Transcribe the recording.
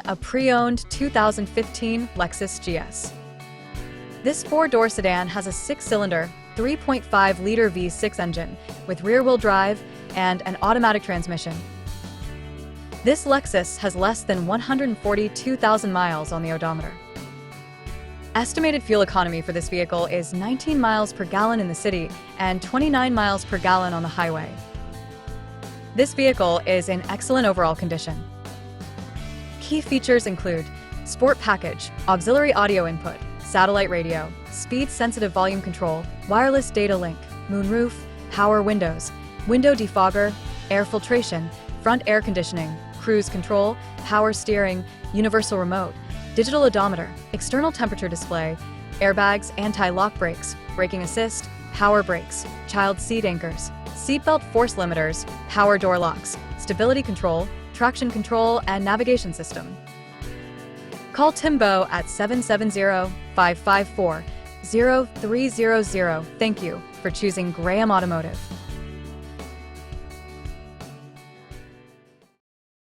a pre-owned 2015 Lexus GS. This four-door sedan has a six-cylinder, 3.5-liter V6 engine with rear-wheel drive and an automatic transmission. This Lexus has less than 142,000 miles on the odometer. Estimated fuel economy for this vehicle is 19 miles per gallon in the city and 29 miles per gallon on the highway. This vehicle is in excellent overall condition. Key features include Sport Package, auxiliary audio input, satellite radio, speed-sensitive volume control, wireless data link, moonroof, power windows, window defogger, air filtration, front air conditioning, cruise control, power steering, universal remote, digital odometer, external temperature display, airbags, anti-lock brakes, braking assist, power brakes, child seat anchors, seatbelt force limiters, power door locks, stability control, traction control, and navigation system. Call Timbo at 770-554-0300. Thank you for choosing Graham Automotive.